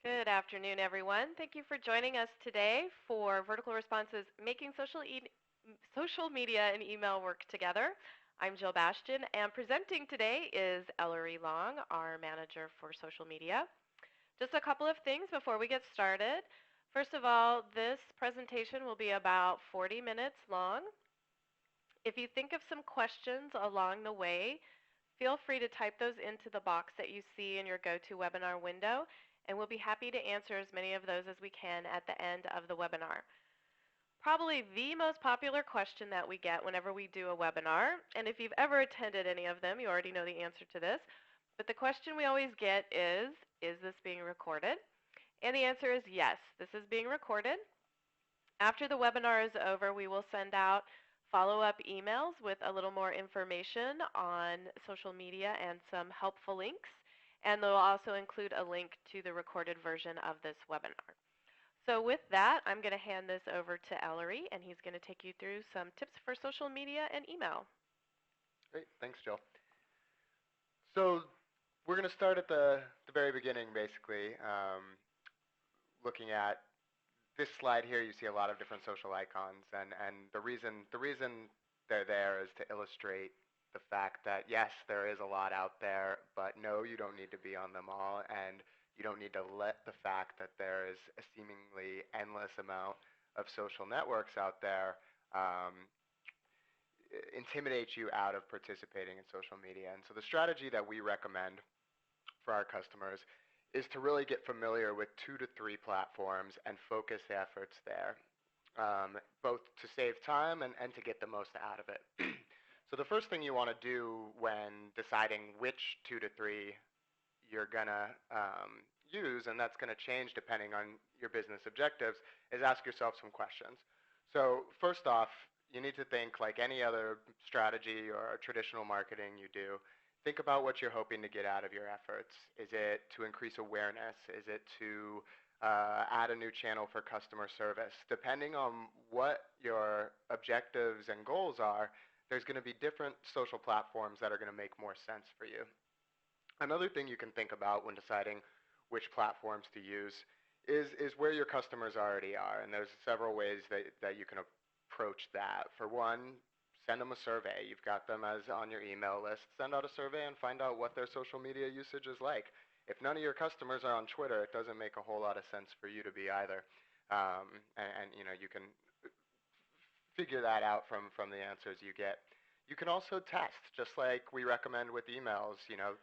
Good afternoon, everyone. Thank you for joining us today for Vertical Responses Making Social Media and Email Work Together. I'm Jill Bastian, and presenting today is Ellery Long, our manager for social media. Just a couple of things before we get started. First of all, this presentation will be about 40 minutes long. If you think of some questions along the way, feel free to type those into the box that you see in your GoToWebinar window, and we'll be happy to answer as many of those as we can at the end of the webinar. Probably the most popular question that we get whenever we do a webinar, and if you've ever attended any of them, you already know the answer to this, but the question we always get is this being recorded? And the answer is yes, this is being recorded. After the webinar is over, we will send out follow-up emails with a little more information on social media and some helpful links. And they'll also include a link to the recorded version of this webinar. So with that, I'm going to hand this over to Ellery, and he's going to take you through some tips for social media and email. Great, thanks, Jill. So we're going to start at the very beginning, basically, looking at this slide here. You see a lot of different social icons, and the reason they're there is to illustrate the fact that yes, there is a lot out there, but no, you don't need to be on them all, and you don't need to let the fact that there is a seemingly endless amount of social networks out there intimidate you out of participating in social media. And so the strategy that we recommend for our customers is to really get familiar with 2 to 3 platforms and focus the efforts there, both to save time and to get the most out of it. So the first thing you want to do when deciding which 2 to 3 you're going to use, and that's going to change depending on your business objectives, is ask yourself some questions. So first off, you need to think like any other strategy or traditional marketing you do. Think about what you're hoping to get out of your efforts. Is it to increase awareness? Is it to add a new channel for customer service? Depending on what your objectives and goals are, there's going to be different social platforms that are going to make more sense for you. Another thing you can think about when deciding which platforms to use is where your customers already are. And there's several ways that you can approach that. For one, send them a survey. You've got them as on your email list. Send out a survey and find out what their social media usage is like. If none of your customers are on Twitter, it doesn't make a whole lot of sense for you to be either. And you know, you can figure that out from the answers you get. You can also test, just like we recommend with emails, you know,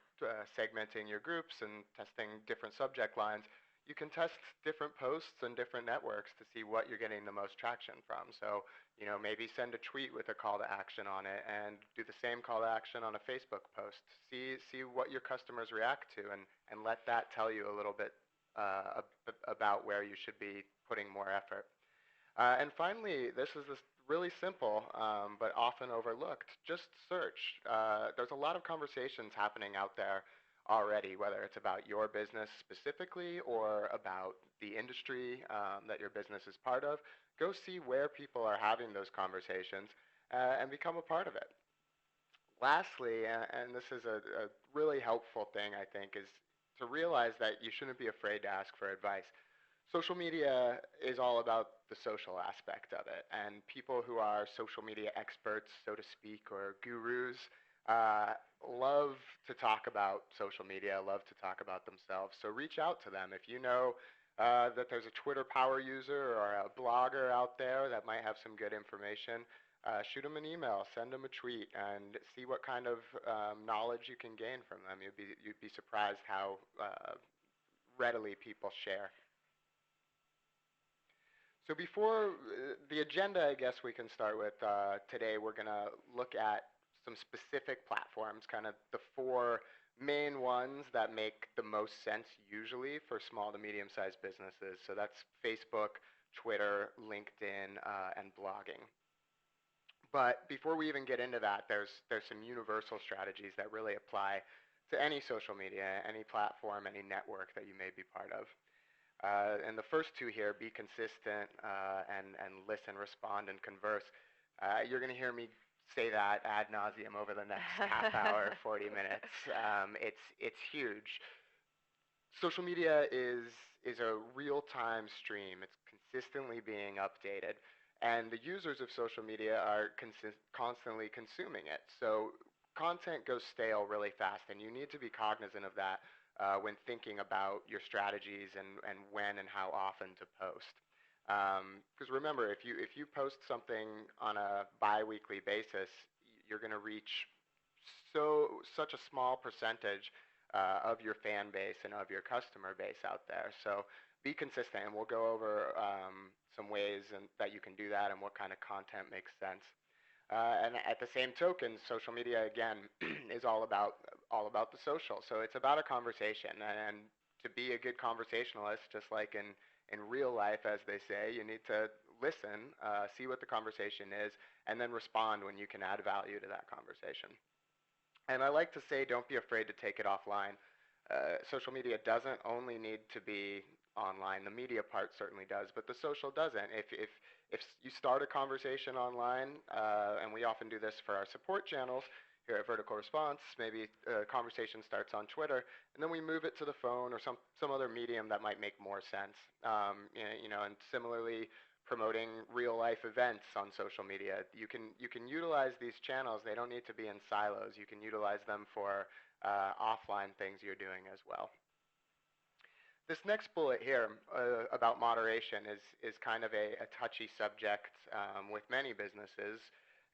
segmenting your groups and testing different subject lines. You can test different posts and different networks to see what you're getting the most traction from. So, you know, maybe send a tweet with a call to action on it and do the same call to action on a Facebook post. See what your customers react to and let that tell you a little bit about where you should be putting more effort. And finally, this is really simple, but often overlooked. Just search. There's a lot of conversations happening out there already, whether it's about your business specifically or about the industry that your business is part of. Go see where people are having those conversations and become a part of it. Lastly, and this is a really helpful thing, I think, is to realize that you shouldn't be afraid to ask for advice. Social media is all about the social aspect of it, and people who are social media experts, so to speak, or gurus, love to talk about social media, love to talk about themselves. So reach out to them. If you know that there's a Twitter power user or a blogger out there that might have some good information, shoot them an email, send them a tweet, and see what kind of knowledge you can gain from them. You'd be surprised how readily people share. So before the agenda, I guess we can start with today, we're going to look at some specific platforms, kind of the 4 main ones that make the most sense usually for small to medium-sized businesses. So that's Facebook, Twitter, LinkedIn, and blogging. But before we even get into that, there's some universal strategies that really apply to any social media, any platform, any network that you may be part of. And the first 2 here, be consistent and listen, respond, and converse. You're going to hear me say that ad nauseum over the next half hour, 40 minutes. It's huge. Social media is a real-time stream. It's consistently being updated, and the users of social media are constantly consuming it. So content goes stale really fast, and you need to be cognizant of that when thinking about your strategies and when and how often to post. Because remember, if you post something on a biweekly basis, you're going to reach such a small percentage of your fan base and of your customer base out there. So be consistent, and we'll go over some ways that you can do that and what kind of content makes sense. And at the same token, social media again is all about the social. So it's about a conversation, and to be a good conversationalist, just like in real life, as they say, you need to listen, see what the conversation is, and then respond when you can add value to that conversation. And I like to say, don't be afraid to take it offline. Social media doesn't only need to be online. The media part certainly does, but the social doesn't. If you start a conversation online, and we often do this for our support channels here at Vertical Response, maybe a conversation starts on Twitter, and then we move it to the phone or some other medium that might make more sense. And similarly, promoting real life events on social media. You can utilize these channels. They don't need to be in silos. You can utilize them for offline things you're doing as well. This next bullet here about moderation is kind of a touchy subject with many businesses.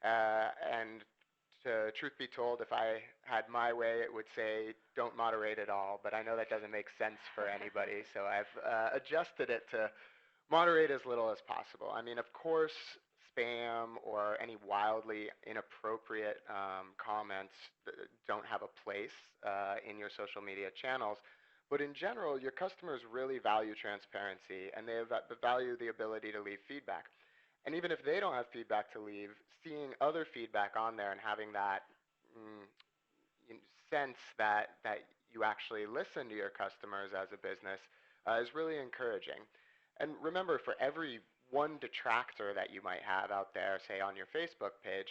And truth be told, if I had my way, it would say don't moderate at all. But I know that doesn't make sense for anybody, so I've adjusted it to moderate as little as possible. I mean, of course, spam or any wildly inappropriate comments don't have a place in your social media channels. But in general, your customers really value transparency, and they value the ability to leave feedback. And even if they don't have feedback to leave, seeing other feedback on there and having that mm, sense that you actually listen to your customers as a business is really encouraging. And remember, for every one detractor that you might have out there, say on your Facebook page,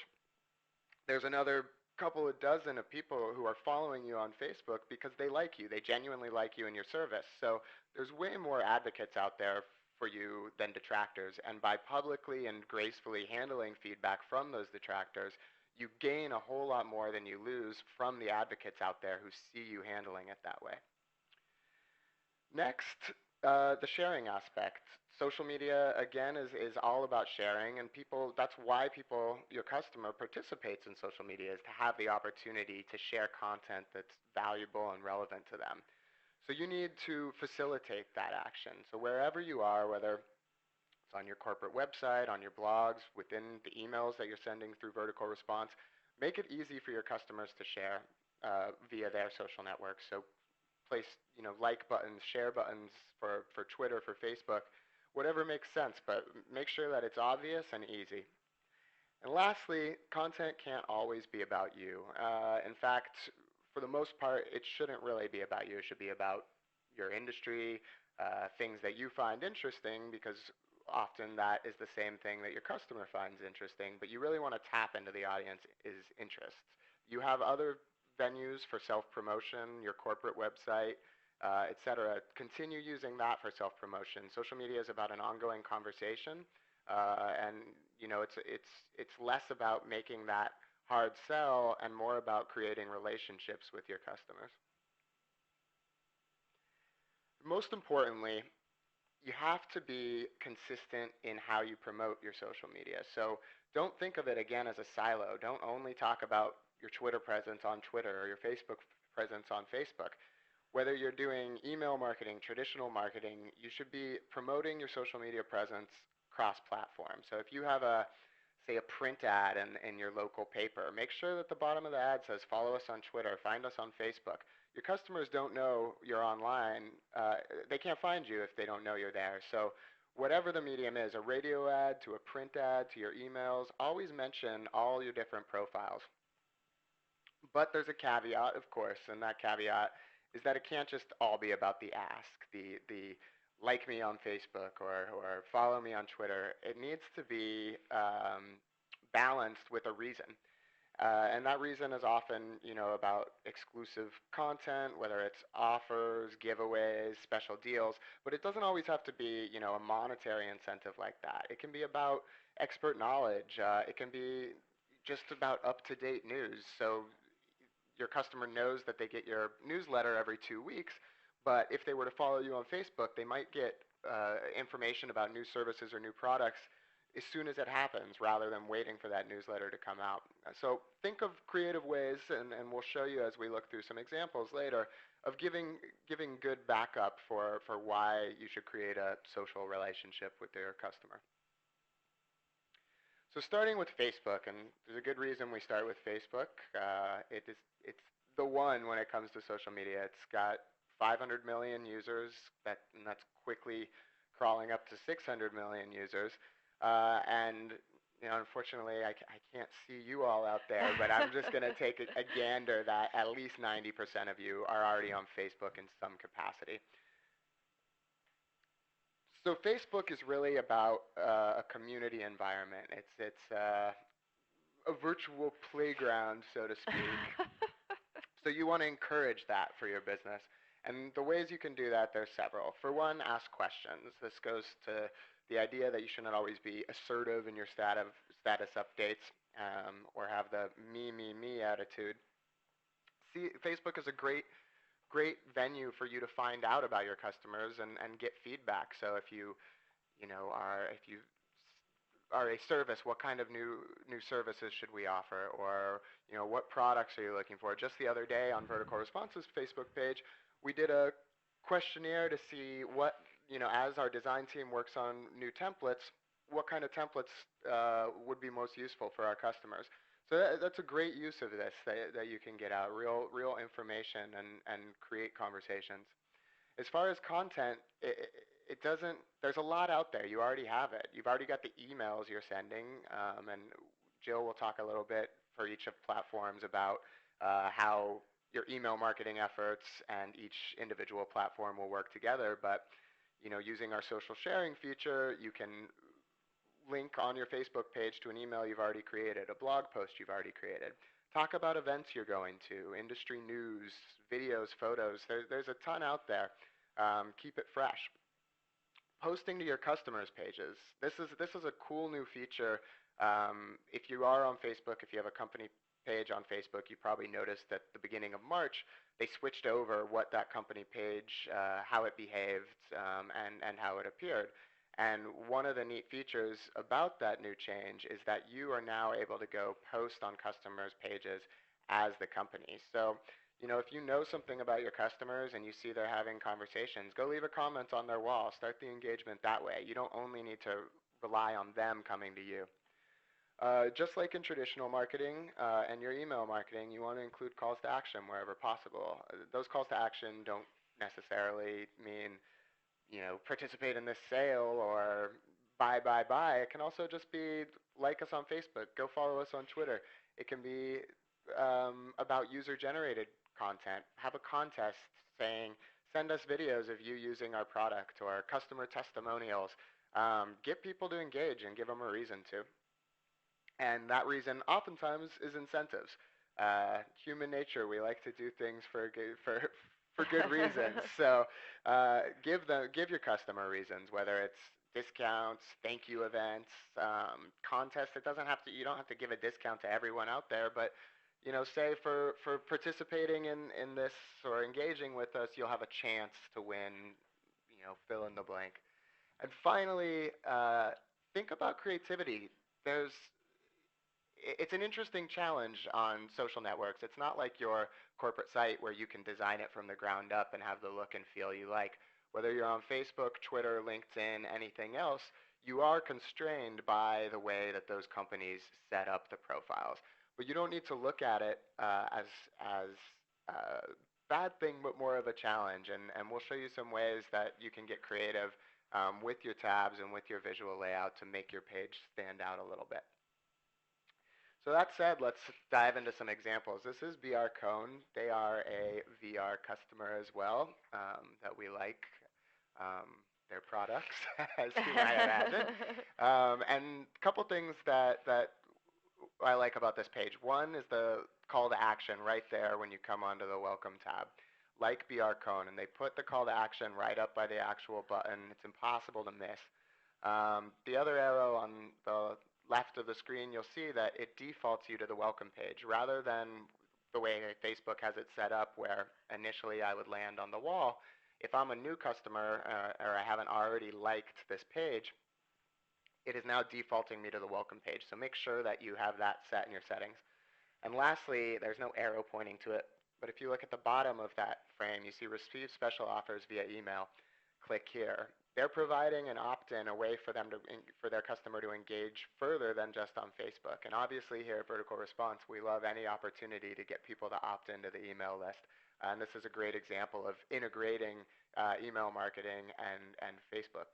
there's another couple of dozen of people who are following you on Facebook because they like you. They genuinely like you and your service. So there's way more advocates out there for you than detractors. And by publicly and gracefully handling feedback from those detractors, you gain a whole lot more than you lose from the advocates out there who see you handling it that way. Next, the sharing aspect. Social media, again, is all about sharing, and that's why your customer participates in social media, is to have the opportunity to share content that's valuable and relevant to them. So you need to facilitate that action. So wherever you are, whether it's on your corporate website, on your blogs, within the emails that you're sending through Vertical Response, make it easy for your customers to share via their social networks. So place like buttons, share buttons for Twitter, for Facebook, whatever makes sense, but make sure that it's obvious and easy. And lastly, content can't always be about you. In fact, for the most part, it shouldn't really be about you. It should be about your industry, things that you find interesting, because often that is the same thing that your customer finds interesting, but you really want to tap into the audience's interests. You have other venues for self-promotion, your corporate website, etc. Continue using that for self-promotion. Social media is about an ongoing conversation, and it's less about making that hard sell and more about creating relationships with your customers. Most importantly, you have to be consistent in how you promote your social media. So don't think of it again as a silo. Don't only talk about your Twitter presence on Twitter or your Facebook presence on Facebook. Whether you're doing email marketing, traditional marketing, you should be promoting your social media presence cross-platform. So if you have say a print ad in your local paper, make sure that the bottom of the ad says follow us on Twitter, find us on Facebook. Your customers don't know you're online. They can't find you if they don't know you're there. So whatever the medium is, a radio ad to a print ad to your emails, always mention all your different profiles. But there's a caveat, of course, and that caveat is that it can't just all be about the ask, the like me on Facebook or follow me on Twitter. It needs to be balanced with a reason. And that reason is often, about exclusive content, whether it's offers, giveaways, special deals, but it doesn't always have to be, a monetary incentive like that. It can be about expert knowledge. It can be just about up-to-date news. So your customer knows that they get your newsletter every 2 weeks, but if they were to follow you on Facebook, they might get information about new services or new products as soon as it happens rather than waiting for that newsletter to come out. So think of creative ways, and we'll show you as we look through some examples later, of giving good backup for why you should create a social relationship with your customer. So starting with Facebook, and there's a good reason we start with Facebook. It's the one when it comes to social media. It's got 500 million users, and that's quickly crawling up to 600 million users. And unfortunately, I can't see you all out there, but I'm just going to take a gander that at least 90% of you are already on Facebook in some capacity. So Facebook is really about a community environment. It's a virtual playground, so to speak. So you want to encourage that for your business. And the ways you can do that, there's several. For one, ask questions. This goes to the idea that you shouldn't always be assertive in your status updates or have the me attitude. See, Facebook is a great venue for you to find out about your customers and get feedback. So if if you are a service, what kind of new services should we offer? Or, what products are you looking for? Just the other day on Vertical Response's Facebook page, we did a questionnaire to see what, as our design team works on new templates, what kind of templates would be most useful for our customers. So that's a great use of this that you can get out, real information and create conversations. As far as content, it doesn't. There's a lot out there. You already have it. You've already got the emails you're sending, and Jill will talk a little bit for each of platforms about how your email marketing efforts and each individual platform will work together. But using our social sharing feature, you can link on your Facebook page to an email you've already created, a blog post you've already created. Talk about events you're going to, industry news, videos, photos. There's a ton out there. Keep it fresh. Posting to your customers' pages. This is a cool new feature. If you are on Facebook, if you have a company page on Facebook, you probably noticed at the beginning of March they switched over what that company page, how it behaved, and how it appeared. And one of the neat features about that new change is that you are now able to go post on customers' pages as the company. So, if you know something about your customers and you see they're having conversations, go leave a comment on their wall. Start the engagement that way. You don't only need to rely on them coming to you. Just like in traditional marketing and your email marketing, you want to include calls to action wherever possible. Those calls to action don't necessarily mean participate in this sale or buy. It can also just be like us on Facebook, go follow us on Twitter. It can be about user-generated content. Have a contest saying, send us videos of you using our product or customer testimonials. Get people to engage and give them a reason to. And that reason oftentimes is incentives. Human nature, we like to do things for good reasons. So give your customer reasons, whether it's discounts, thank you events, contests. It doesn't have to. You don't have to give a discount to everyone out there, but say for participating in this or engaging with us, you'll have a chance to win. Fill in the blank. And finally, think about creativity. It's an interesting challenge on social networks. It's not like your corporate site where you can design it from the ground up and have the look and feel you like. Whether you're on Facebook, Twitter, LinkedIn, anything else, you are constrained by the way that those companies set up the profiles. But you don't need to look at it as a bad thing, but more of a challenge. And we'll show you some ways that you can get creative with your tabs and with your visual layout to make your page stand out a little bit. So that said, let's dive into some examples. This is VR Cone. They are a VR customer as well that we like their products, as you might imagine. And a couple things that I like about this page. One is the call to action right there when you come onto the welcome tab. Like BR Cone, and they put the call to action right up by the actual button. It's impossible to miss. The other arrow on the left of the screen, you'll see that it defaults you to the welcome page rather than the way Facebook has it set up where initially I would land on the wall. If I'm a new customer or I haven't already liked this page, it is now defaulting me to the welcome page. So make sure that you have that set in your settings. And lastly, there's no arrow pointing to it, but if you look at the bottom of that frame, you see receive special offers via email. Click here. They're providing an opt-in, a way for them to for their customer to engage further than just on Facebook. And obviously here at Vertical Response, we love any opportunity to get people to opt into the email list. And this is a great example of integrating email marketing and Facebook.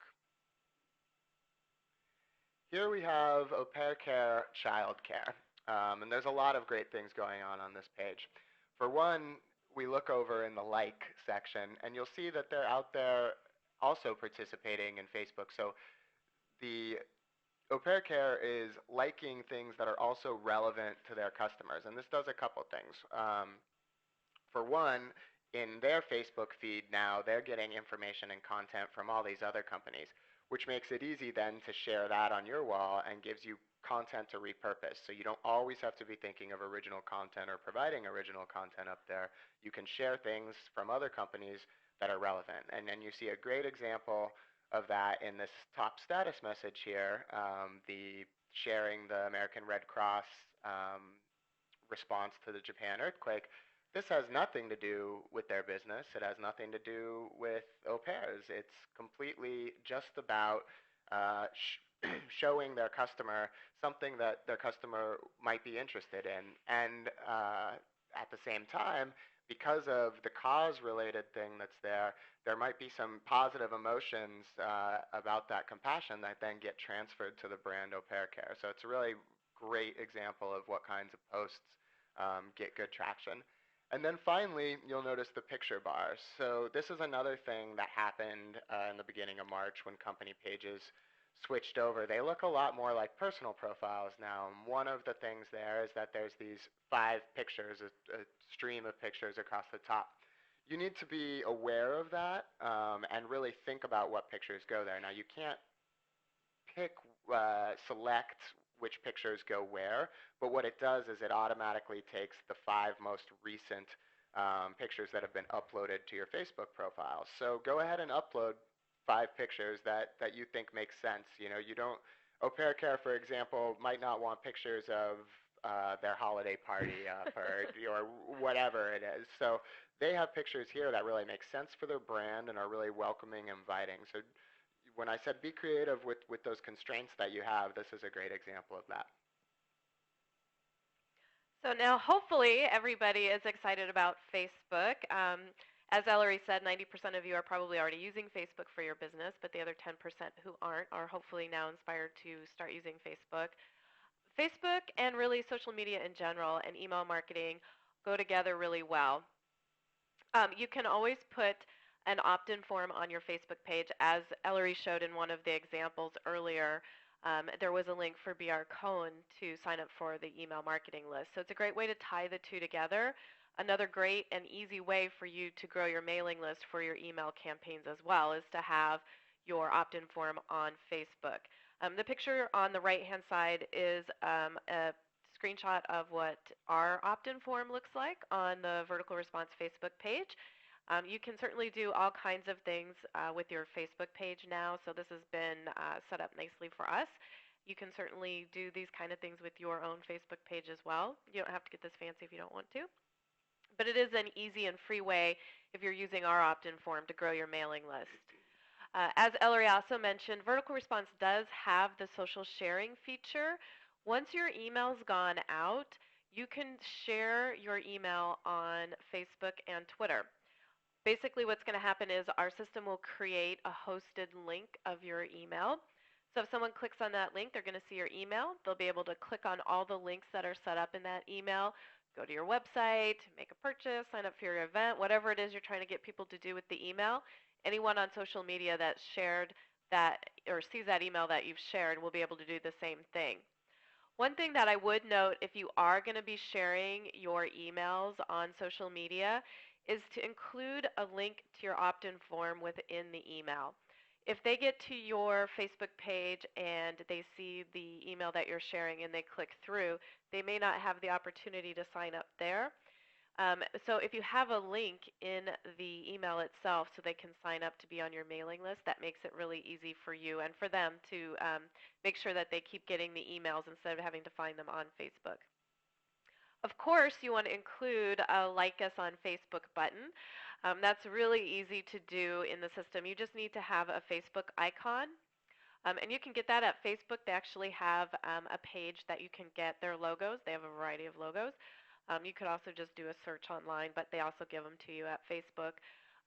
Here we have au pair care, child care. And there's a lot of great things going on this page. For one, we look over in the like section, and you'll see that they're out there also participating in Facebook. So the au pair care is liking things that are also relevant to their customers. And this does a couple things. For one, in their Facebook feed now, they're getting information and content from all these other companies, which makes it easy then to share that on your wall and gives you content to repurpose. So you don't always have to be thinking of original content or providing original content up there. You can share things from other companies that are relevant. And then you see a great example of that in this top status message here, the sharing the American Red Cross response to the Japan earthquake. This has nothing to do with their business. It has nothing to do with au pairs. It's completely just about showing their customer something that their customer might be interested in. And at the same time, because of the cause-related thing that's there, there might be some positive emotions about that compassion that then get transferred to the brand au pair care. So it's a really great example of what kinds of posts get good traction. And then finally, you'll notice the picture bar. So this is another thing that happened in the beginning of March when company pages switched over. They look a lot more like personal profiles now. And one of the things there is that there's these 5 pictures, a stream of pictures across the top. You need to be aware of that and really think about what pictures go there. Now, you can't pick, select which pictures go where, but what it does is it automatically takes the 5 most recent pictures that have been uploaded to your Facebook profile. So go ahead and upload 5 pictures that you think make sense. You know, you don't, au pair care, for example, might not want pictures of their holiday party or whatever it is. So they have pictures here that really make sense for their brand and are really welcoming and inviting. So when I said be creative with those constraints that you have, this is a great example of that. So now hopefully everybody is excited about Facebook. As Ellery said, 90% of you are probably already using Facebook for your business, but the other 10% who aren't are hopefully now inspired to start using Facebook. Facebook and really social media in general and email marketing go together really well. You can always put an opt-in form on your Facebook page. As Ellery showed in one of the examples earlier, there was a link for BR Cohn to sign up for the email marketing list. So it's a great way to tie the two together. Another great and easy way for you to grow your mailing list for your email campaigns as well is to have your opt-in form on Facebook. The picture on the right-hand side is a screenshot of what our opt-in form looks like on the Vertical Response Facebook page. You can certainly do all kinds of things with your Facebook page now, so this has been set up nicely for us. You can certainly do these kind of things with your own Facebook page as well. You don't have to get this fancy if you don't want to. But it is an easy and free way, if you're using our opt-in form, to grow your mailing list. As Ellery also mentioned, Vertical Response does have the social sharing feature. Once your email's gone out, you can share your email on Facebook and Twitter. Basically what's going to happen is our system will create a hosted link of your email. So if someone clicks on that link, they're going to see your email. They'll be able to click on all the links that are set up in that email, go to your website, make a purchase, sign up for your event, whatever it is you're trying to get people to do with the email. Anyone on social media that's shared that or sees that email that you've shared will be able to do the same thing. One thing that I would note if you are going to be sharing your emails on social media is to include a link to your opt-in form within the email. If they get to your Facebook page and they see the email that you're sharing and they click through, they may not have the opportunity to sign up there. So if you have a link in the email itself so they can sign up to be on your mailing list, that makes it really easy for you and for them to make sure that they keep getting the emails instead of having to find them on Facebook. Of course, you want to include a like us on Facebook button. That's really easy to do in the system. You just need to have a Facebook icon. And you can get that at Facebook. They actually have a page that you can get their logos. They have a variety of logos. You could also just do a search online, but they also give them to you at Facebook.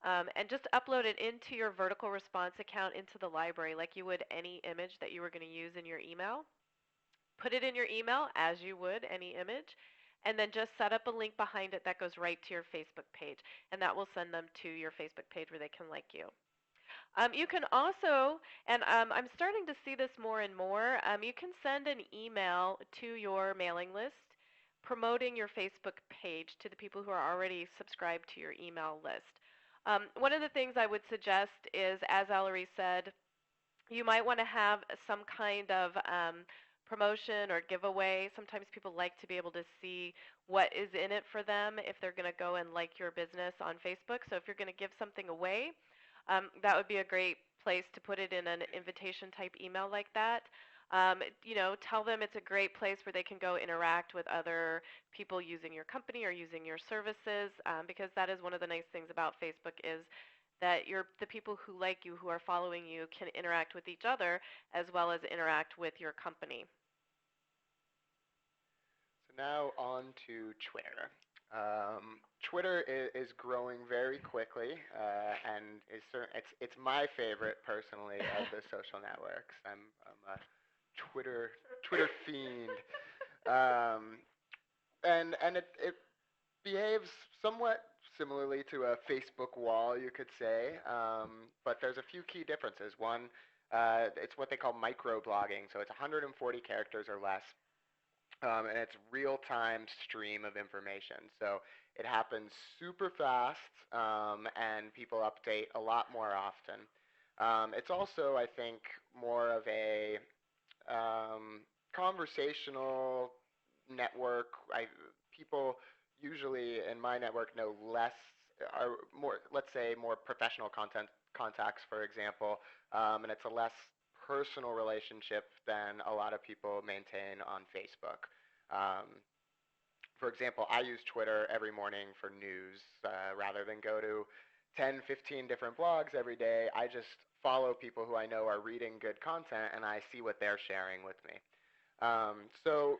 And just upload it into your vertical response account into the library like you would any image that you were going to use in your email. Put it in your email as you would any image, and then just set up a link behind it that goes right to your Facebook page, and that will send them to your Facebook page where they can like you. You can also, and I'm starting to see this more and more, you can send an email to your mailing list promoting your Facebook page to the people who are already subscribed to your email list. One of the things I would suggest is, as Ellery said, you might want to have some kind of promotion or giveaway. Sometimes people like to be able to see what is in it for them if they're going to go and like your business on Facebook. So if you're going to give something away, that would be a great place to put it in an invitation type email like that. Tell them it's a great place where they can go interact with other people using your company or using your services, because that is one of the nice things about Facebook is that the people who like you, who are following you, can interact with each other as well as interact with your company. So now on to Twitter. Twitter is growing very quickly, and it's my favorite personally of the social networks. I'm a Twitter fiend, um, and it behaves somewhat similarly to a Facebook wall, you could say, but there's a few key differences. One, it's what they call microblogging, so it's 140 characters or less, and it's real-time stream of information. So it happens super fast, and people update a lot more often. It's also, I think, more of a conversational network. People usually in my network know less, are more, let's say, more professional content contacts, for example, and it's a less personal relationship than a lot of people maintain on Facebook. Um, for example, I use Twitter every morning for news rather than go to 10, 15 different blogs every day. I just follow people who I know are reading good content and I see what they're sharing with me. So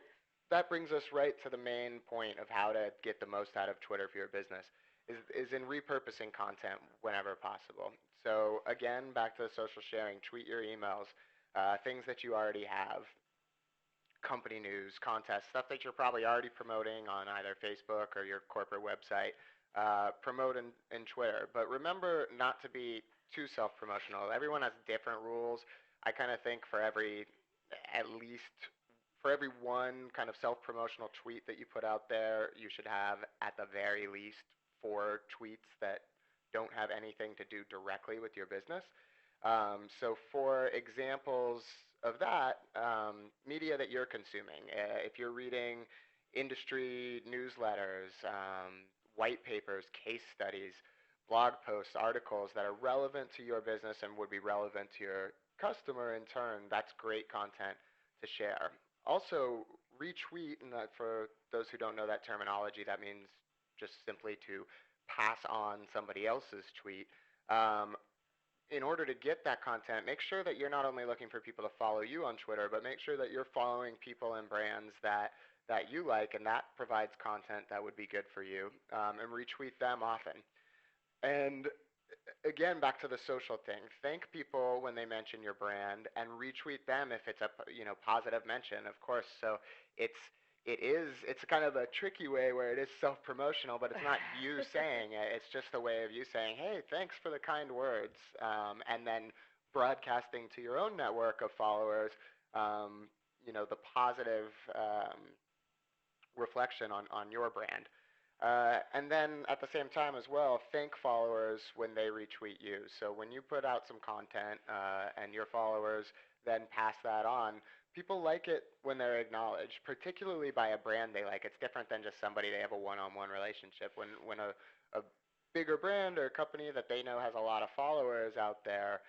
that brings us right to the main point of how to get the most out of Twitter for your business is in repurposing content whenever possible. So again, back to the social sharing, tweet your emails, things that you already have, company news, contests, stuff that you're probably already promoting on either Facebook or your corporate website, promote in Twitter. But remember not to be too self-promotional. Everyone has different rules. I kind of think at least for every one kind of self-promotional tweet that you put out there, you should have at the very least 4 tweets that don't have anything to do directly with your business. So for examples of that, media that you're consuming, if you're reading industry newsletters, white papers, case studies, blog posts, articles that are relevant to your business and would be relevant to your customer in turn, that's great content to share. Also, retweet, and for those who don't know that terminology, that means just simply to pass on somebody else's tweet. Um, in order to get that content, make sure that you're not only looking for people to follow you on Twitter, but make sure that you're following people and brands that you like, and that provides content that would be good for you, and retweet them often. And again, back to the social thing. Thank people when they mention your brand, and retweet them if it's a positive mention, of course. So it's it's kind of a tricky way where it is self-promotional, but it's not you saying it. It's just a way of you saying, "Hey, thanks for the kind words," and then broadcasting to your own network of followers. Um, the positive reflection on your brand. And then at the same time as well, thank followers when they retweet you. So when you put out some content and your followers then pass that on, people like it when they're acknowledged, particularly by a brand they like. It's different than just somebody they have a one-on-one relationship. When a bigger brand or a company that they know has a lot of followers out there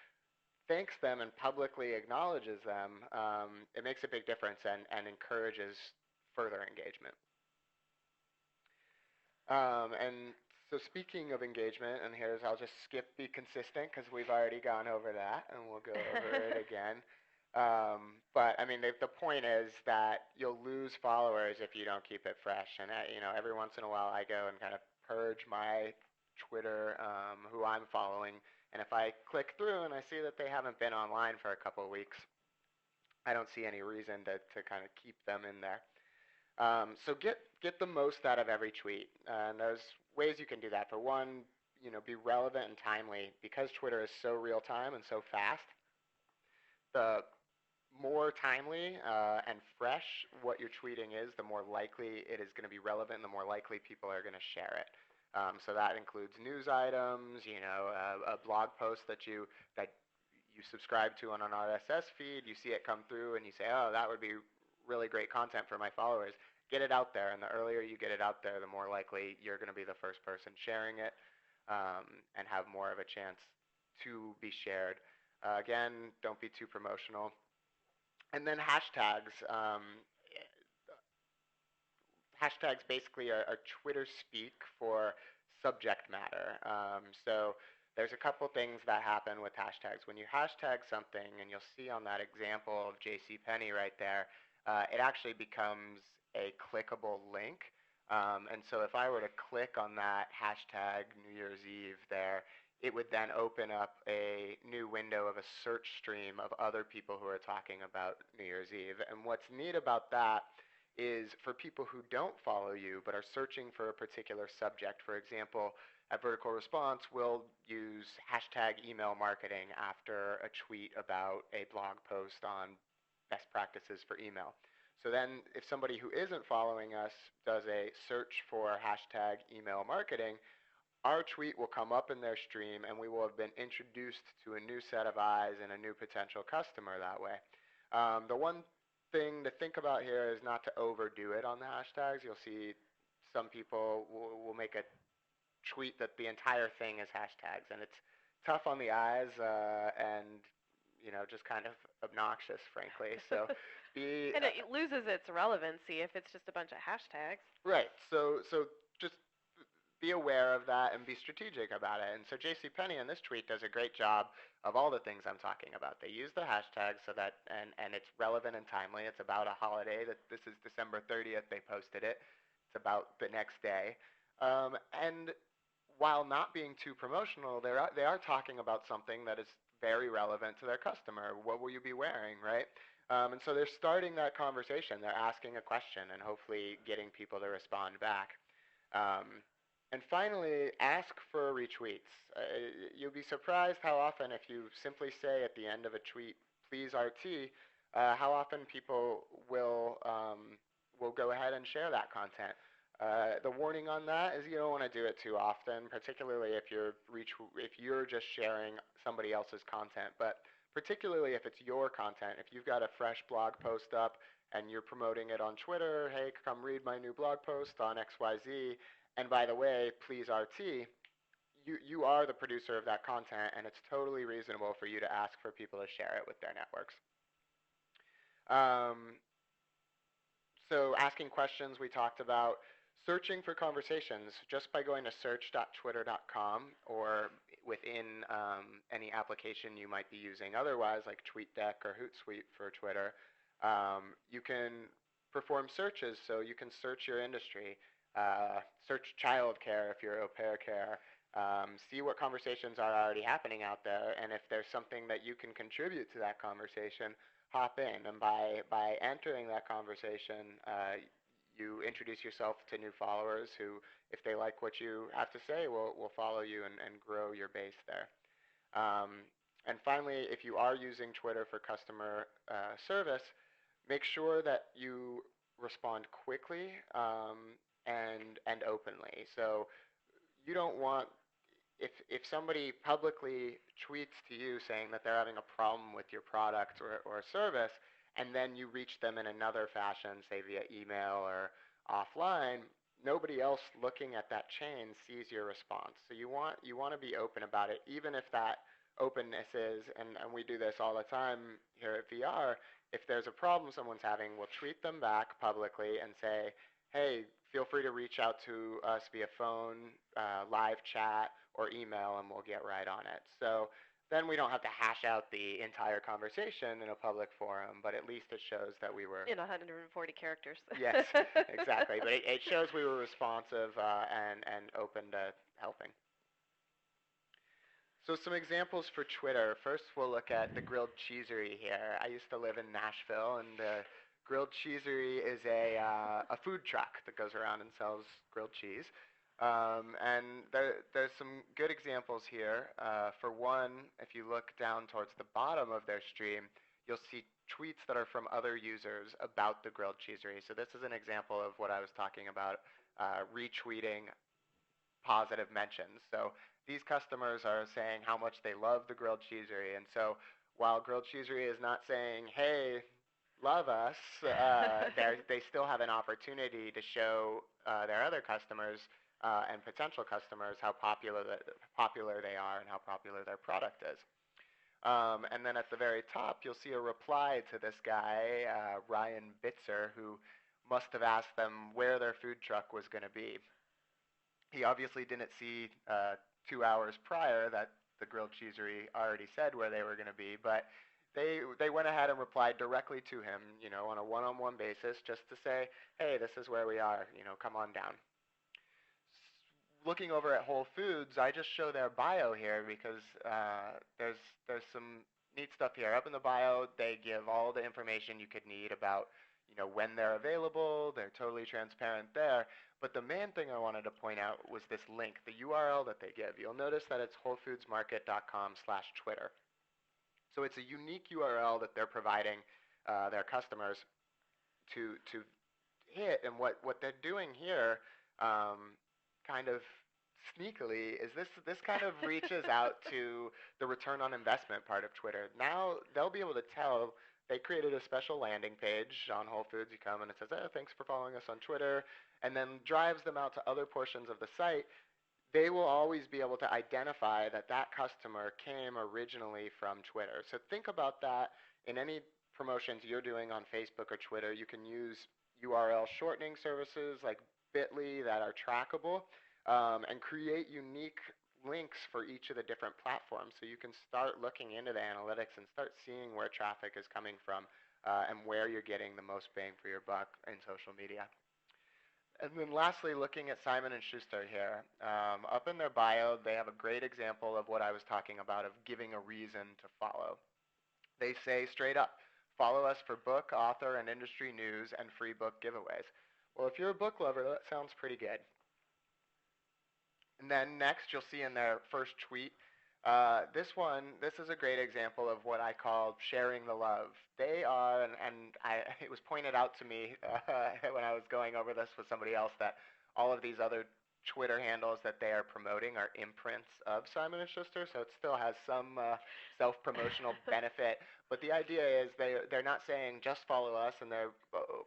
thanks them and publicly acknowledges them, it makes a big difference and encourages further engagement. And so speaking of engagement, and I'll just skip be consistent because we've already gone over that, and we'll go over it again. But I mean, the point is that you'll lose followers if you don't keep it fresh. And every once in a while, I go and kind of purge my Twitter, who I'm following, and if I click through and I see that they haven't been online for a couple of weeks, I don't see any reason to kind of keep them in there. So get the most out of every tweet, and there's ways you can do that. For one, be relevant and timely because Twitter is so real time and so fast. The more timely and fresh what you're tweeting is, the more likely it is going to be relevant, and the more likely people are going to share it. So that includes news items, a blog post that you subscribe to on an RSS feed. You see it come through, and you say, "Oh, that would be really great content for my followers." Get it out there, and the earlier you get it out there, the more likely you're going to be the first person sharing it, and have more of a chance to be shared. Again, don't be too promotional. And then hashtags. Hashtags basically are Twitter speak for subject matter. So there's a couple things that happen with hashtags. When you hashtag something, and you'll see on that example of JCPenney right there, it actually becomes a clickable link. And so if I were to click on that hashtag New Year's Eve there, it would then open up a new window of a search stream of other people who are talking about New Year's Eve. And what's neat about that is for people who don't follow you but are searching for a particular subject. For example, at Vertical Response, we'll use hashtag email marketing after a tweet about a blog post on best practices for email. So then if somebody who isn't following us does a search for hashtag email marketing, our tweet will come up in their stream, and we will have been introduced to a new set of eyes and a new potential customer that way. The one thing to think about here is not to overdo it on the hashtags. You'll see some people will make a tweet that the entire thing is hashtags, and it's tough on the eyes and just kind of obnoxious, frankly. So be And it loses its relevancy if it's just a bunch of hashtags. right. So just be aware of that and be strategic about it. And so JCPenney in this tweet does a great job of all the things I'm talking about. They use the hashtag so that, and it's relevant and timely. It's about a holiday. That this is December 30th. They posted it. It's about the next day. And while not being too promotional, they are talking about something that is very relevant to their customer. What will you be wearing, right? And so they're starting that conversation. They're asking a question and hopefully getting people to respond back. Um, and finally, ask for retweets. You'll be surprised how often, if you simply say at the end of a tweet, "Please RT," how often people will go ahead and share that content. The warning on that is you don't want to do it too often, particularly if you're just sharing somebody else's content. But particularly if it's your content, if you've got a fresh blog post up and you're promoting it on Twitter, "Hey, come read my new blog post on XYZ. And by the way, please RT," you are the producer of that content, and it's totally reasonable for you to ask for people to share it with their networks. Um, so asking questions we talked about. Searching for conversations just by going to search.twitter.com or within any application you might be using otherwise, like TweetDeck or Hootsuite for Twitter. You can perform searches, so you can search your industry. Search childcare if you're au pair care. See what conversations are already happening out there, and if there's something that you can contribute to that conversation, hop in. And by entering that conversation, you introduce yourself to new followers who, if they like what you have to say, will follow you and grow your base there. And finally, if you are using Twitter for customer service, Make sure that you respond quickly and openly. So you don't want if somebody publicly tweets to you saying that they're having a problem with your product or service, and then you reach them in another fashion, say via email or offline, nobody else looking at that chain sees your response. So you want to be open about it, even if that openness is, and we do this all the time here at VR. If there's a problem someone's having, we'll tweet them back publicly and say, hey, feel free to reach out to us via phone, live chat, or email, and we'll get right on it. So then we don't have to hash out the entire conversation in a public forum, but at least it shows that we were. In 140 characters. Yes, exactly. But it shows we were responsive and open to helping. So some examples for Twitter. First, we'll look at the Grilled Cheesery here. I used to live in Nashville, and the Grilled Cheesery is a food truck that goes around and sells grilled cheese. And there's some good examples here. For one, if you look down towards the bottom of their stream, you'll see tweets that are from other users about the Grilled Cheesery. So this is an example of what I was talking about, retweeting positive mentions. So these customers are saying how much they love the grilled cheesery. And so while grilled cheesery is not saying, hey, love us, they still have an opportunity to show their other customers and potential customers how popular they are and how popular their product is. And then at the very top, you'll see a reply to this guy, Ryan Bitzer, who must have asked them where their food truck was going to be. He obviously didn't see 2 hours prior that the grilled cheesery already said where they were going to be, but they went ahead and replied directly to him, on a one-on-one basis, just to say, hey, this is where we are, come on down. Looking over at Whole Foods, I just show their bio here because there's some neat stuff here. Up in the bio, they give all the information you could need about when they're available. They're totally transparent there. But the main thing I wanted to point out was this link, the URL that they give. You'll notice that it's wholefoodsmarket.com/Twitter. So it's a unique URL that they're providing their customers to hit. And what they're doing here, kind of sneakily, is this kind of reaches out to the return on investment part of Twitter. Now they'll be able to tell. They created a special landing page on Whole Foods. You come and it says, oh, thanks for following us on Twitter, and then drives them out to other portions of the site. They will always be able to identify that that customer came originally from Twitter. So think about that in any promotions you're doing on Facebook or Twitter. You can use URL shortening services like Bitly that are trackable, and create unique links for each of the different platforms. So you can start looking into the analytics and start seeing where traffic is coming from and where you're getting the most bang for your buck in social media. And then lastly, looking at Simon & Schuster here. Up in their bio, they have a great example of what I was talking about, of giving a reason to follow. They say straight up, follow us for book, author, and industry news and free book giveaways. Well, if you're a book lover, that sounds pretty good. And then next, you'll see in their first tweet, this is a great example of what I call sharing the love. They are, it was pointed out to me when I was going over this with somebody else, that all of these other Twitter handles that they are promoting are imprints of Simon & Schuster, so it still has some self-promotional benefit. But the idea is they're not saying just follow us, and they're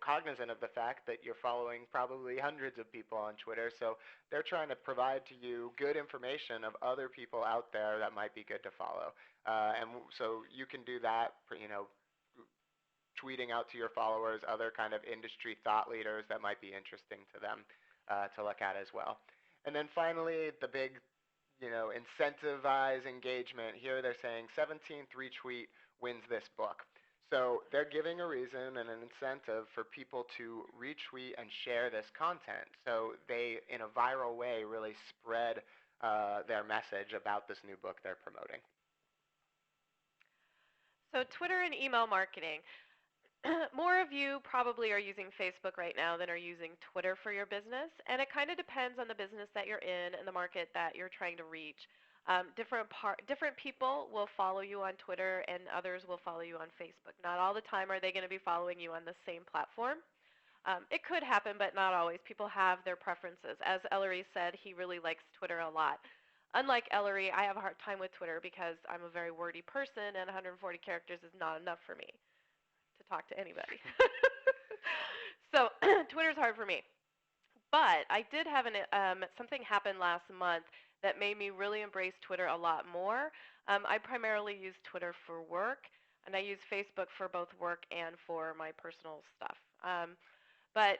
cognizant of the fact that you're following probably hundreds of people on Twitter, so they're trying to provide to you good information of other people out there that might be good to follow. So you can do that, tweeting out to your followers other kind of industry thought leaders that might be interesting to them to look at as well. And then finally, the big, incentivize engagement. Here they're saying 17th retweet wins this book. So they're giving a reason and an incentive for people to retweet and share this content. So they, in a viral way, really spread their message about this new book they're promoting. So Twitter and email marketing. More of you probably are using Facebook right now than are using Twitter for your business, and it kind of depends on the business that you're in and the market that you're trying to reach. Different people will follow you on Twitter, and others will follow you on Facebook. Not all the time are they going to be following you on the same platform. It could happen, but not always. People have their preferences. As Ellery said, he really likes Twitter a lot. Unlike Ellery, I have a hard time with Twitter because I'm a very wordy person, and 140 characters is not enough for me to talk to anybody. So Twitter's hard for me. But I did have something happen last month that made me really embrace Twitter a lot more. I primarily use Twitter for work, and I use Facebook for both work and for my personal stuff. But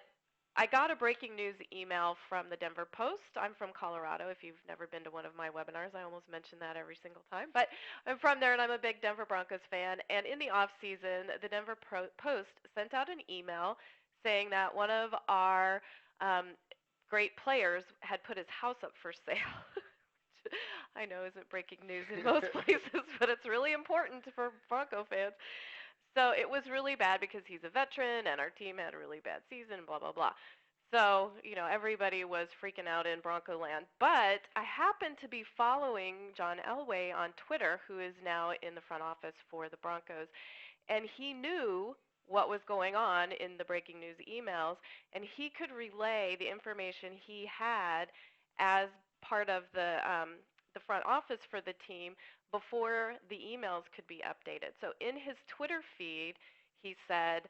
I got a breaking news email from the Denver Post. I'm from Colorado. If you've never been to one of my webinars, I almost mention that every single time. But I'm from there, and I'm a big Denver Broncos fan. And in the off season, the Denver Post sent out an email saying that one of our great players had put his house up for sale. I know isn't breaking news in most places, but it's really important for Bronco fans. So it was really bad because he's a veteran and our team had a really bad season, blah, blah, blah. So, everybody was freaking out in Bronco land. But I happened to be following John Elway on Twitter, who is now in the front office for the Broncos, and he knew what was going on in the breaking news emails, and he could relay the information he had as part of the front office for the team before the emails could be updated. So in his Twitter feed, he said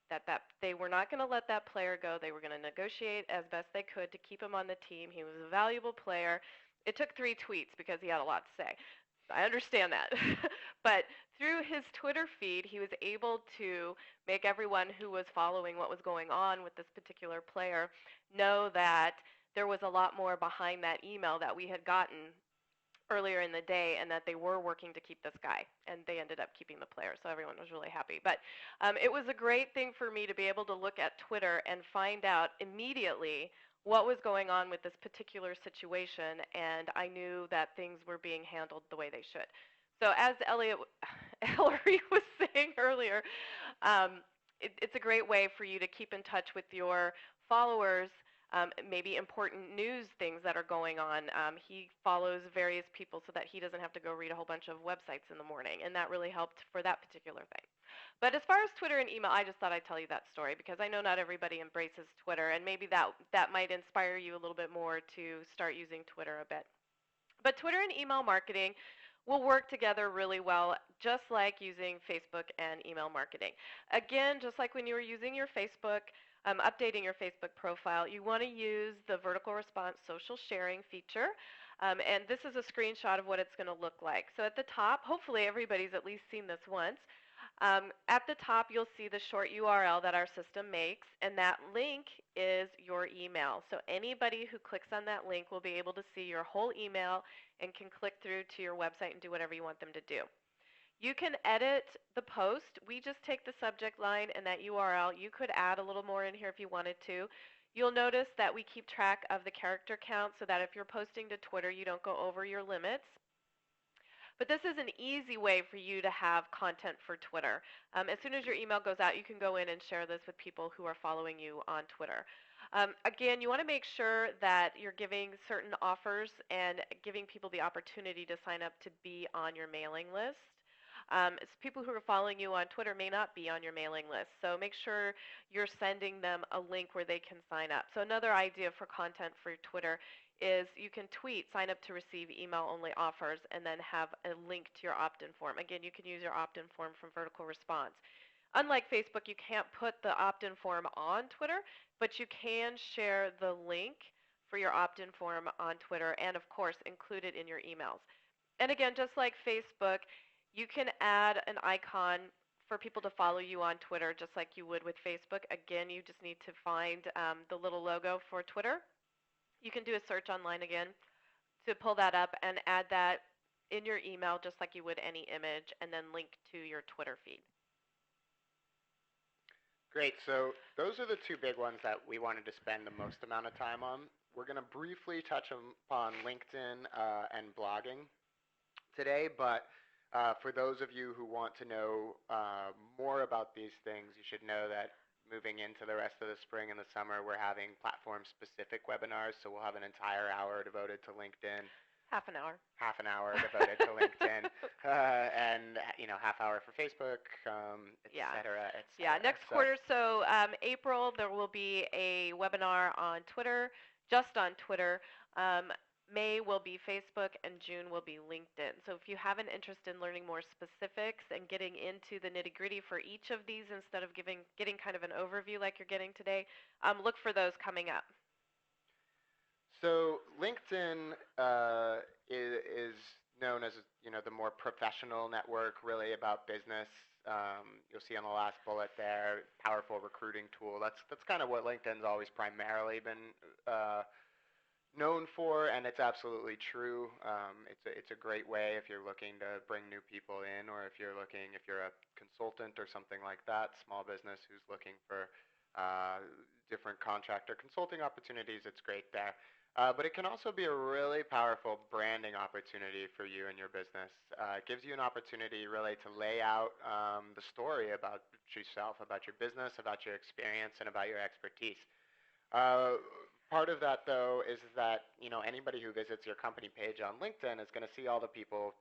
that they were not going to let that player go. They were going to negotiate as best they could to keep him on the team. He was a valuable player. It took 3 tweets because he had a lot to say. I understand that. But through his Twitter feed, he was able to make everyone who was following what was going on with this particular player know that there was a lot more behind that email that we had gotten earlier in the day, and that they were working to keep this guy, and they ended up keeping the player, so everyone was really happy. But it was a great thing for me to be able to look at Twitter and find out immediately what was going on with this particular situation, and I knew that things were being handled the way they should. So as Ellery was saying earlier, it's a great way for you to keep in touch with your followers, maybe important news things that are going on. He follows various people so that he doesn't have to go read a whole bunch of websites in the morning, and that really helped for that particular thing. But as far as Twitter and email, I just thought I'd tell you that story because I know not everybody embraces Twitter, and maybe that might inspire you a little bit more to start using Twitter a bit. But Twitter and email marketing will work together really well, just like using Facebook and email marketing. Again, just like when you were using your Facebook, updating your Facebook profile, you want to use the vertical response social sharing feature. And this is a screenshot of what it's going to look like. So at the top, hopefully everybody's at least seen this once. At the top, you'll see the short URL that our system makes, and that link is your email. So anybody who clicks on that link will be able to see your whole email and can click through to your website and do whatever you want them to do. You can edit the post. We just take the subject line and that URL. You could add a little more in here if you wanted to. You'll notice that we keep track of the character count so that if you're posting to Twitter, you don't go over your limits. But this is an easy way for you to have content for Twitter. As soon as your email goes out, you can go in and share this with people who are following you on Twitter. Again, you want to make sure that you're giving certain offers and giving people the opportunity to sign up to be on your mailing list. People who are following you on Twitter may not be on your mailing list, so make sure you're sending them a link where they can sign up. So another idea for content for Twitter is you can tweet, sign up to receive email-only offers, and then have a link to your opt-in form. Again, you can use your opt-in form from vertical response. Unlike Facebook, you can't put the opt-in form on Twitter, but you can share the link for your opt-in form on Twitter and, of course, include it in your emails. And again, just like Facebook, you can add an icon for people to follow you on Twitter just like you would with Facebook. Again, you just need to find the little logo for Twitter. You can do a search online again to pull that up and add that in your email just like you would any image, and then link to your Twitter feed. Great. So those are the 2 big ones that we wanted to spend the most amount of time on. We're going to briefly touch upon LinkedIn and blogging today, but for those of you who want to know more about these things, you should know that moving into the rest of the spring and the summer, we're having platform-specific webinars, so we'll have an entire hour devoted to LinkedIn. Half an hour. half an hour devoted to LinkedIn, and half hour for Facebook, et Yeah. cetera, et Yeah, cetera. next So quarter, so April, there will be a webinar on Twitter, just on Twitter. Um, May will be Facebook, and June will be LinkedIn. So if you have an interest in learning more specifics and getting into the nitty gritty for each of these instead of getting kind of an overview like you're getting today, look for those coming up. So LinkedIn is known as the more professional network, really about business. You'll see on the last bullet there, powerful recruiting tool. That's kind of what LinkedIn's always primarily been known for, and it's absolutely true. It's a great way if you're looking to bring new people in, or if you're a consultant or something like that, small business who's looking for different contractor consulting opportunities. It's great there. But it can also be a really powerful branding opportunity for you and your business. It gives you an opportunity really to lay out the story about yourself, about your business, about your experience, and about your expertise. Uh, Part of that, though, is that anybody who visits your company page on LinkedIn is going to see all the people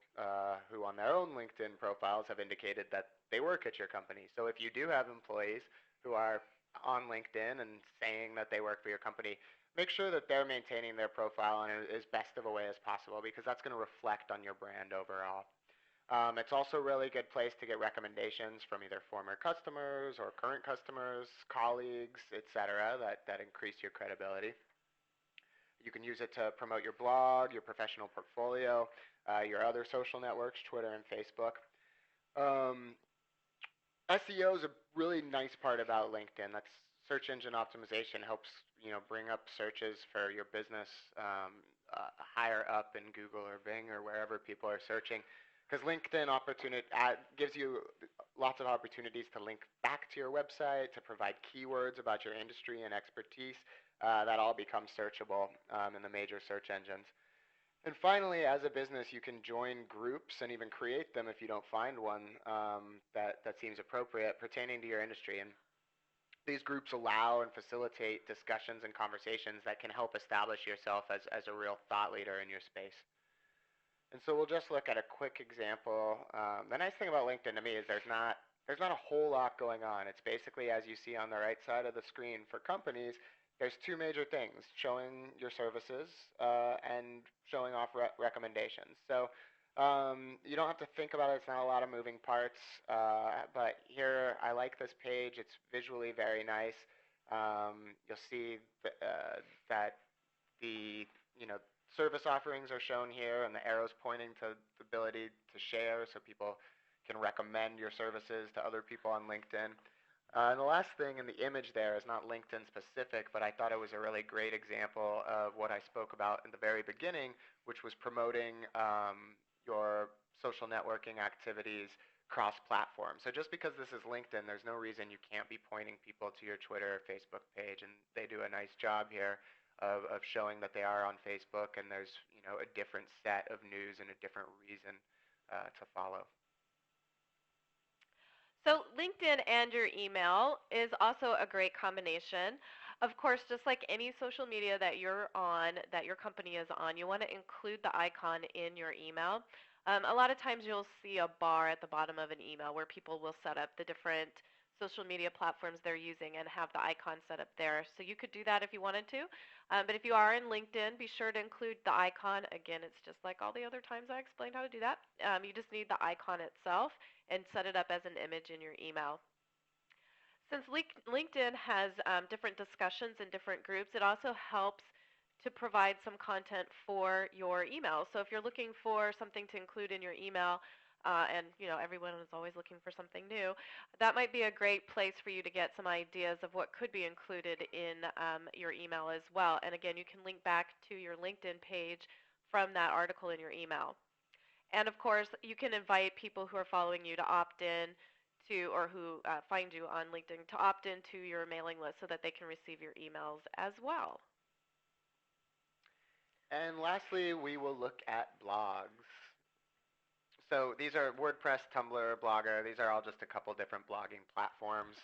who, on their own LinkedIn profiles, have indicated that they work at your company. So if you do have employees who are on LinkedIn and saying that they work for your company, make sure that they're maintaining their profile in as best of a way as possible, because that's going to reflect on your brand overall. It's also a really good place to get recommendations from either former customers or current customers, colleagues, etc., that increase your credibility. You can use it to promote your blog, your professional portfolio, your other social networks, Twitter and Facebook. Um, SEO is a really nice part about LinkedIn. That's search engine optimization helps bring up searches for your business higher up in Google or Bing or wherever people are searching. Because LinkedIn gives you lots of opportunities to link back to your website, to provide keywords about your industry and expertise. That all becomes searchable in the major search engines. And finally, as a business, you can join groups and even create them if you don't find one that seems appropriate pertaining to your industry. And these groups allow and facilitate discussions and conversations that can help establish yourself as a real thought leader in your space. And so we'll just look at a quick example. The nice thing about LinkedIn to me is there's not a whole lot going on. It's basically, as you see on the right side of the screen for companies, there's two major things: showing your services and showing off recommendations. So you don't have to think about it. It's not a lot of moving parts. But here, I like this page. It's visually very nice. You'll see that the service offerings are shown here, and the arrows pointing to the ability to share, so people can recommend your services to other people on LinkedIn. And the last thing in the image there is not LinkedIn specific, but I thought it was a really great example of what I spoke about in the very beginning, which was promoting your social networking activities cross-platform. So just because this is LinkedIn, there's no reason you can't be pointing people to your Twitter or Facebook page, and they do a nice job here of showing that they are on Facebook, and there's a different set of news and a different reason to follow. So LinkedIn and your email is also a great combination. Of course, just like any social media that you're on, that your company is on, you want to include the icon in your email. A lot of times you'll see a bar at the bottom of an email where people will set up the different social media platforms they're using and have the icon set up there. So you could do that if you wanted to. But if you are in LinkedIn, be sure to include the icon. Again, it's just like all the other times I explained how to do that. You just need the icon itself and set it up as an image in your email. Since LinkedIn has different discussions and different groups, it also helps to provide some content for your email. So if you're looking for something to include in your email, and everyone is always looking for something new, that might be a great place for you to get some ideas of what could be included in your email as well. And again, you can link back to your LinkedIn page from that article in your email. And of course, you can invite people who are following you to opt in to, or who find you on LinkedIn, to opt into your mailing list so that they can receive your emails as well. And lastly, we will look at blogs. So these are WordPress, Tumblr, Blogger. These are all just a couple different blogging platforms,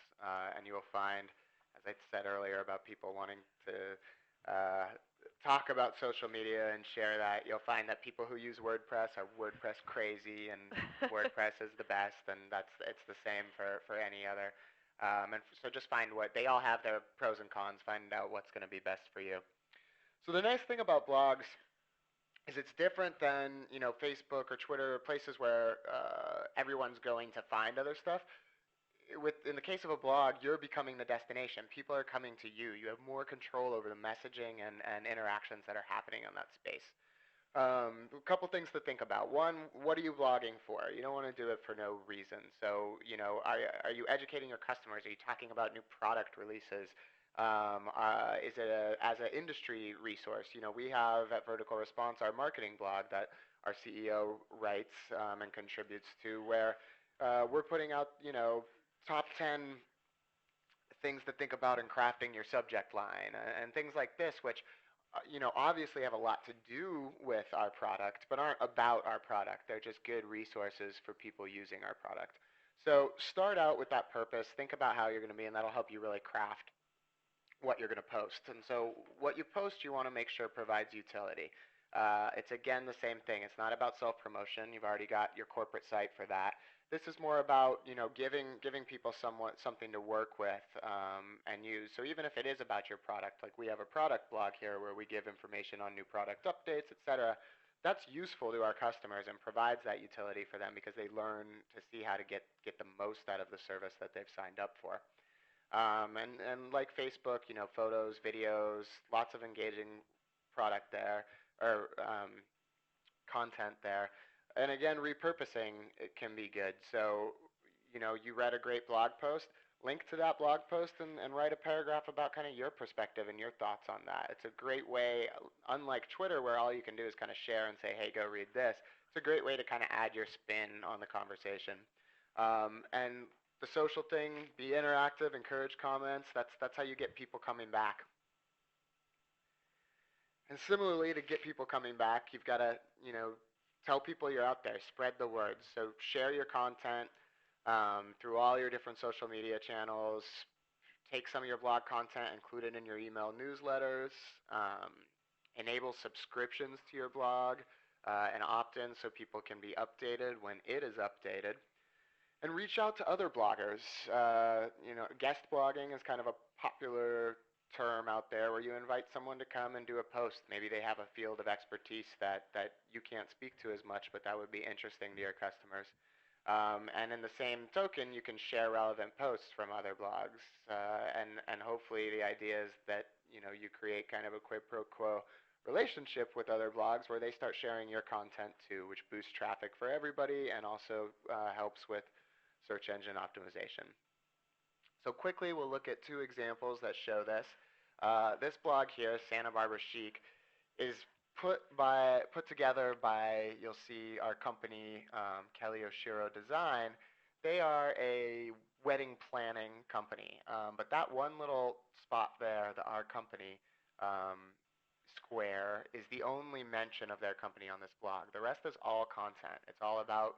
and you will find, as I said earlier, about people wanting to talk about social media and share that, you'll find that people who use WordPress are WordPress crazy, and WordPress is the best, and it's the same for any other. So just find what they all have their pros and cons. Find out what's going to be best for you. So the nice thing about blogs is it's different than Facebook or Twitter, places where everyone's going to find other stuff. In the case of a blog, you're becoming the destination. People are coming to you. You have more control over the messaging and interactions that are happening on that space. A couple things to think about. One, what are you blogging for? You don't want to do it for no reason. So, are you educating your customers? Are you talking about new product releases? Is it as an industry resource? We have at Vertical Response our marketing blog that our CEO writes and contributes to, where we're putting out, top 10 things to think about in crafting your subject line and things like this, which obviously have a lot to do with our product, but aren't about our product. They're just good resources for people using our product. So start out with that purpose. Think about how you're going to be, and that'll help you really craft what you're going to post. And so what you post, you want to make sure provides utility. It's again the same thing. It's not about self-promotion. You've already got your corporate site for that. This is more about giving people something to work with and use. So even if it is about your product, like we have a product blog here where we give information on new product updates, etc. That's useful to our customers and provides that utility for them because they learn to see how to get the most out of the service that they've signed up for. And like Facebook, photos, videos, lots of engaging product there, or content there. And again, repurposing it can be good. So, you read a great blog post, link to that blog post and write a paragraph about kind of your perspective and your thoughts on that. It's a great way, unlike Twitter where all you can do is kind of share and say, hey, go read this. It's a great way to kind of add your spin on the conversation. And the social thing, be interactive, encourage comments. That's how you get people coming back. And similarly, to get people coming back, you've got to, tell people you're out there. Spread the word. So share your content through all your different social media channels. Take some of your blog content, include it in your email newsletters. Enable subscriptions to your blog and opt-in so people can be updated when it is updated. And reach out to other bloggers. Guest blogging is kind of a popular term out there where you invite someone to come and do a post. Maybe they have a field of expertise that you can't speak to as much, but that would be interesting to your customers. And in the same token, you can share relevant posts from other blogs. And hopefully the idea is that you create kind of a quid pro quo relationship with other blogs where they start sharing your content too, which boosts traffic for everybody and also helps with search engine optimization. So quickly, we'll look at two examples that show this. This blog here, Santa Barbara Chic, is put together by, you'll see our company, Kelly Oshiro Design. They are a wedding planning company, but that one little spot there, the our company square, is the only mention of their company on this blog. The rest is all content. It's all about,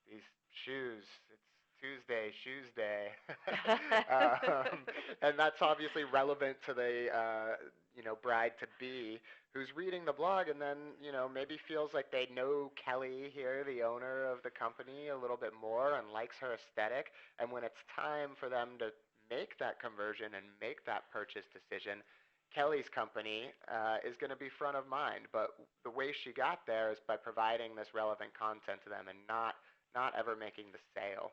these shoes. It's Tuesday, Shoes Day. And that's obviously relevant to the, bride-to-be who's reading the blog and then, maybe feels like they know Kelly here, the owner of the company, a little bit more and likes her aesthetic. And when it's time for them to make that conversion and make that purchase decision, Kelly's company is going to be front of mind. But the way she got there is by providing this relevant content to them and not ever making the sale.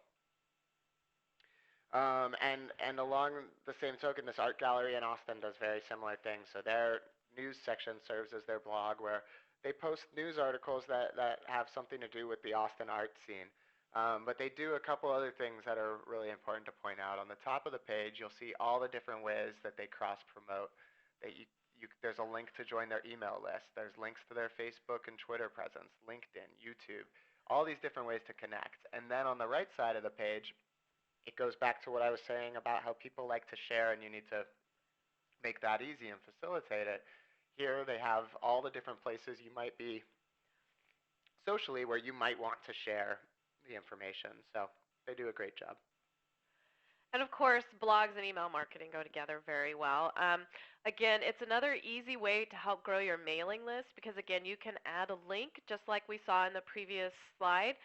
And along the same token, this art gallery in Austin does very similar things. So their news section serves as their blog where they post news articles that have something to do with the Austin art scene. But they do a couple other things that are really important to point out. On the top of the page, you'll see all the different ways that they cross-promote. There's a link to join their email list. There's links to their Facebook and Twitter presence, LinkedIn, YouTube, all these different ways to connect. And then on the right side of the page, it goes back to what I was saying about how people like to share and you need to make that easy and facilitate it. Here they have all the different places you might be socially where you might want to share the information. So they do a great job. And of course, blogs and email marketing go together very well. Again, it's another easy way to help grow your mailing list because, again, you can add a link just like we saw in the previous slide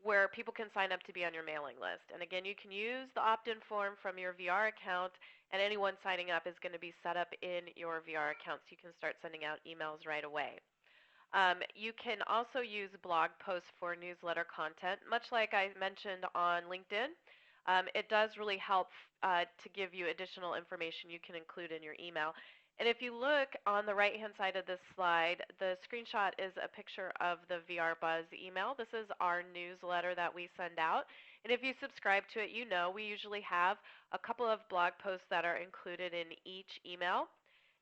where people can sign up to be on your mailing list. And again, you can use the opt in form from your VR account, and anyone signing up is going to be set up in your VR account so you can start sending out emails right away. You can also use blog posts for newsletter content, much like I mentioned on LinkedIn. It does really help to give you additional information you can include in your email. And if you look on the right-hand side of this slide, the screenshot is a picture of the VR Buzz email. This is our newsletter that we send out. And if you subscribe to it, you know we usually have a couple of blog posts that are included in each email.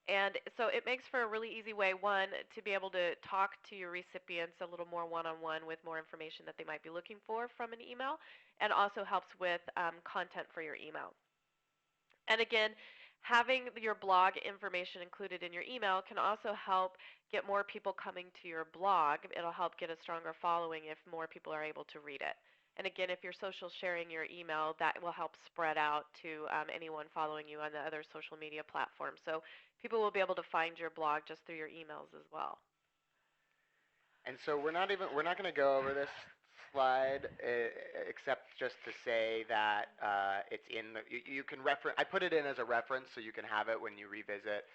And so it makes for a really easy way, one, to be able to talk to your recipients a little more one-on-one with more information that they might be looking for from an email, and also helps with content for your email. And again, having your blog information included in your email can also help get more people coming to your blog. It'll help get a stronger following if more people are able to read it. And again, if you're social sharing your email, that will help spread out to anyone following you on the other social media platforms. So people will be able to find your blog just through your emails as well. And so we're not going to go over this slide except just to say that it's in the you can reference. I put it in as a reference so you can have it when you revisit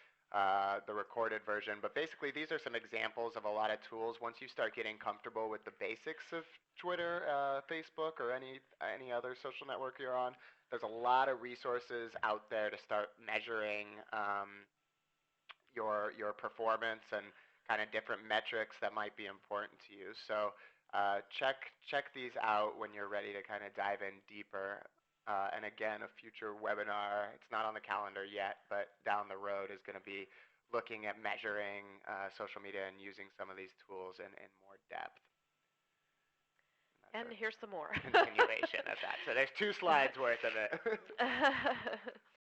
the recorded version. But basically, these are some examples of a lot of tools. Once you start getting comfortable with the basics of Twitter, Facebook, or any other social network you're on, there's a lot of resources out there to start measuring your performance and kind of different metrics that might be important to you. So check these out when you're ready to kind of dive in deeper. And again, a future webinar, it's not on the calendar yet, but down the road is going to be looking at measuring social media and using some of these tools in more depth. And here's some more. Continuation of that. So there's 2 slides worth of it.